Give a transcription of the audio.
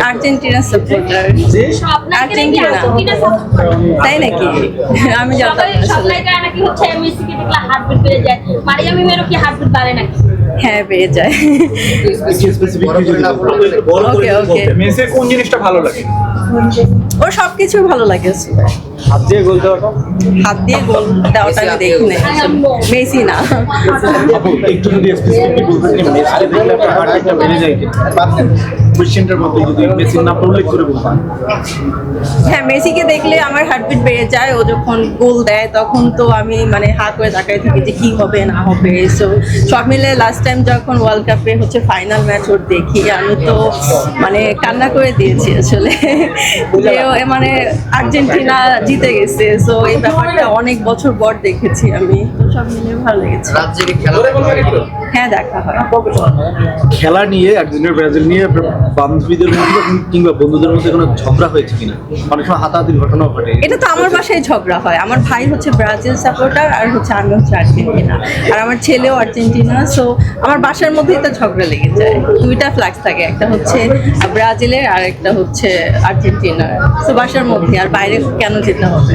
Argentina supporter. Argentina, তাই নাকি? আমি জানতাম না আসলে। হ্যাঁ, বেড়ে যায়। ওকে ওকে, মেসির কোন জিনিসটা ভালো লাগে? ওর সবকিছু ভালো লাগে আসলে। হাত দিয়ে গোল দেওয়াটা? হাত দিয়ে গোল দেওয়াটা আমি দেখি নাই, মেসি না। আপু একটু যদি স্পেসিফিকলি বলতেন যে মেসিকে দেখলে আপনার হার্ট রেটটা বেড়ে যায় কি? কোশ্চেনটার মধ্যে যদি মেসির নামটা উল্লেখ করে বলতেন। হ্যাঁ, মেসিকে দেখলে আমার হার্টবিট বেড়ে যায়। ও যখন গোল দেয় তখন তো আমি মানে হা করে তাকায় থাকি যে কি হবে না হবে। সো সব মিলে লাস্ট টাইম যখন ওয়ার্ল্ড কাপে হচ্ছে ফাইনাল ম্যাচ ওর দেখি, আমি তো মানে কান্না করে দিয়েছি আসলে। যে মানে আর্জেন্টিনা জিতে গেছে, সো এই ব্যাপারটা অনেক বছর পর দেখেছি আমি, তো সব মিলে ভালো লেগেছে। হ্যাঁ, দেখা হয়। খেলা নিয়ে আর্জেন্টিনা ব্রাজিল নিয়ে বান্ধবীদের মধ্যে কিংবা বন্ধুদের মধ্যে কোনো ঝগড়া হয়েছে কিনা? অনেক সময় হাতাহাতির ঘটনাও ঘটে। এটা তো আমার বাসায় ঝগড়া হয়। আমার ভাই হচ্ছে ব্রাজিল সাপোর্টার আর হচ্ছে আমি হচ্ছে আর্জেন্টিনা, আর আমার ছেলেও আর্জেন্টিনা। সো আমার বাসার মধ্যেই তো ঝগড়া লেগে যায়। দুইটা ফ্ল্যাক্স থাকে, একটা হচ্ছে ব্রাজিলের আর একটা হচ্ছে আর্জেন্টিনার। সো বাসার মধ্যে, আর বাইরে কেন যেতে হবে?